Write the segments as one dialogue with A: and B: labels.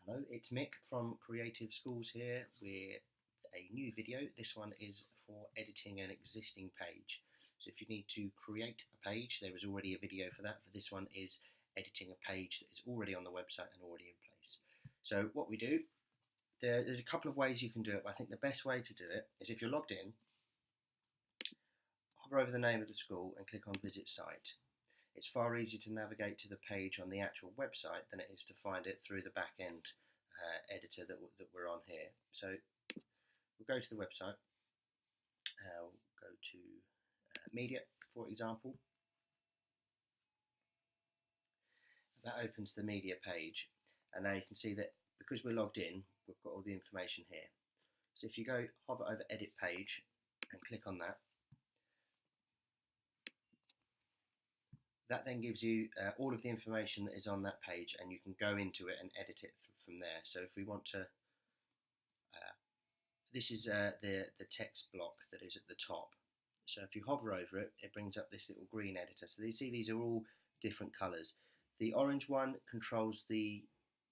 A: Hello, it's Mick from Creative Schools here with a new video. This one is for editing an existing page. So if you need to create a page, there is already a video for that. For this one is editing a page that is already on the website and already in place. So what we do, there's a couple of ways you can do it, but I think the best way to do it is if you're logged in, hover over the name of the school and click on Visit Site. It's far easier to navigate to the page on the actual website than it is to find it through the back-end editor that we're on here. So we'll go to the website, we'll go to Media, for example. That opens the media page, and now you can see that because we're logged in, we've got all the information here. So if you go hover over Edit Page and click on that, that then gives you all of the information that is on that page, and you can go into it and edit it from there. So if we want to, this is the text block that is at the top. So if you hover over it, it brings up this little green editor. So you see these are all different colours. The orange one controls the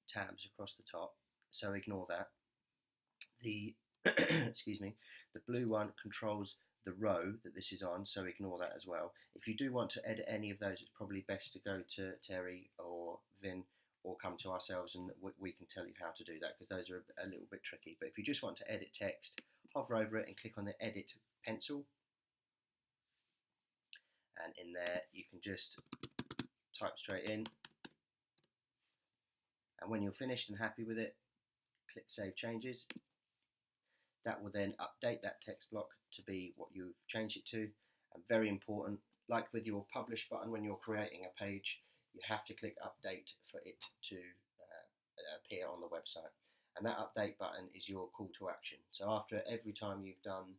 A: tabs across the top, so ignore that. The excuse me, the blue one controls the row that this is on, so ignore that as well. If you do want to edit any of those, it's probably best to go to Terry or Vin or come to ourselves, and we can tell you how to do that, because those are a little bit tricky. But if you just want to edit text, hover over it and click on the edit pencil, and in there you can just type straight in, and when you're finished and happy with it, click Save Changes. That will then update that text block to be what you've changed it to. And very important, like with your publish button when you're creating a page, you have to click update for it to appear on the website. And that update button is your call to action. So after every time you've done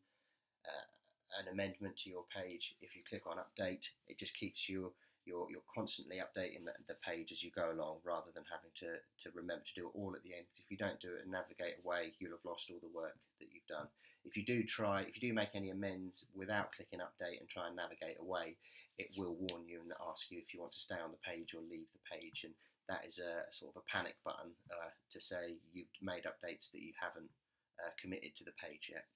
A: an amendment to your page, if you click on update, it just keeps you're constantly updating the page as you go along, rather than having to remember to do it all at the end. Because if you don't do it and navigate away, you'll have lost all the work that you've done. If you do make any amends without clicking update and try and navigate away, it will warn you and ask you if you want to stay on the page or leave the page, and that is a sort of a panic button to say you've made updates that you haven't committed to the page yet.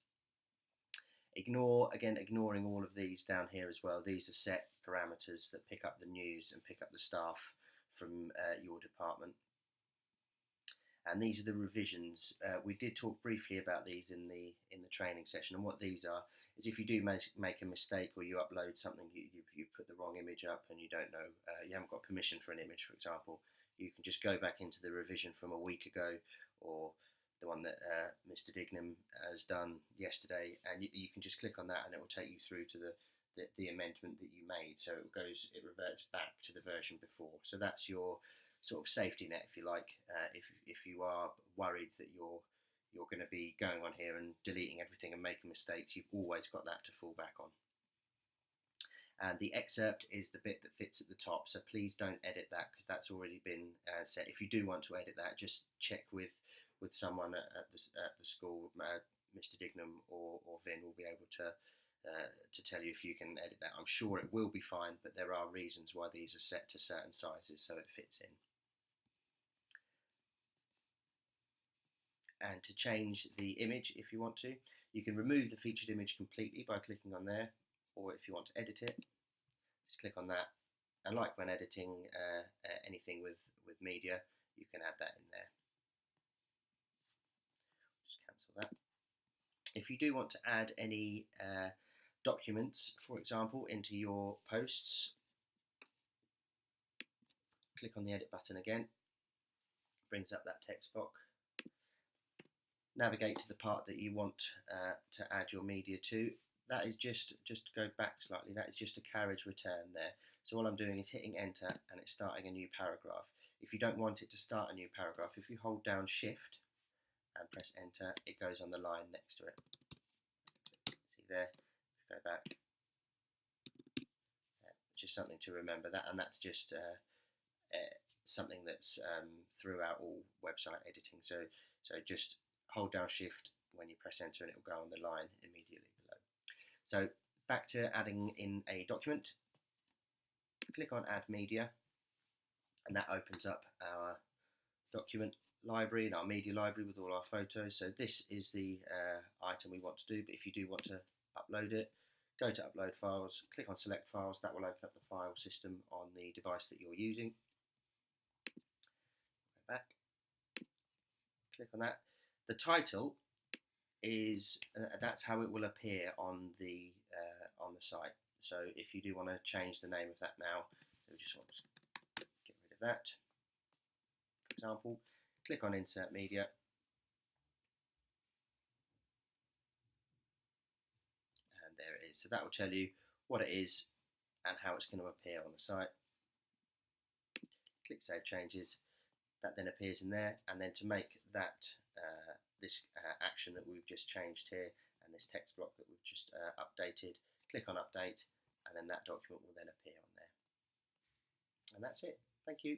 A: Ignoring all of these down here as well. These are set parameters that pick up the news and pick up the staff from your department. And these are the revisions. We did talk briefly about these in the training session, and what these are is if you do make a mistake or you upload something, you've put the wrong image up and you don't know, you haven't got permission for an image, for example, you can just go back into the revision from a week ago, or the one that Mr. Dignam has done yesterday, and you can just click on that and it will take you through to the amendment that you made. So it reverts back to the version before. So that's your sort of safety net, if you like, if you are worried that you're going to be going on here and deleting everything and making mistakes, you've always got that to fall back on. And the excerpt is the bit that fits at the top, so please don't edit that, because that's already been set. If you do want to edit that, just check with someone at the school. Mr. Dignam or Vin will be able to tell you if you can edit that. I'm sure it will be fine, but there are reasons why these are set to certain sizes so it fits in. And to change the image, if you want to, you can remove the featured image completely by clicking on there, or if you want to edit it, just click on that. And like when editing anything with media, you can add that in there. Just cancel that. If you do want to add any documents, for example, into your posts, click on the edit button again, brings up that text box. Navigate to the part that you want to add your media to. That is just to go back slightly, that is just a carriage return there. So all I'm doing is hitting enter and it's starting a new paragraph. If you don't want it to start a new paragraph, if you hold down shift and press enter, it goes on the line next to it. See there, go back. Just something to remember that, and that's just something that's throughout all website editing. So just hold down shift when you press enter and it will go on the line immediately below. So back to adding in a document. Click on add media, and that opens up our document library, in our media library with all our photos. So this is the item we want to do, but if you do want to upload it, go to upload files, click on select files. That will open up the file system on the device that you're using. Go back, click on that. The title is that's how it will appear on the site. So if you do want to change the name of that now, so we just want to get rid of that. For example, click on insert media, and there it is. So that will tell you what it is and how it's going to appear on the site. Click save changes. That then appears in there, and then to make that this action that we've just changed here and this text block that we've just updated, click on update, and then that document will then appear on there. And that's it. Thank you.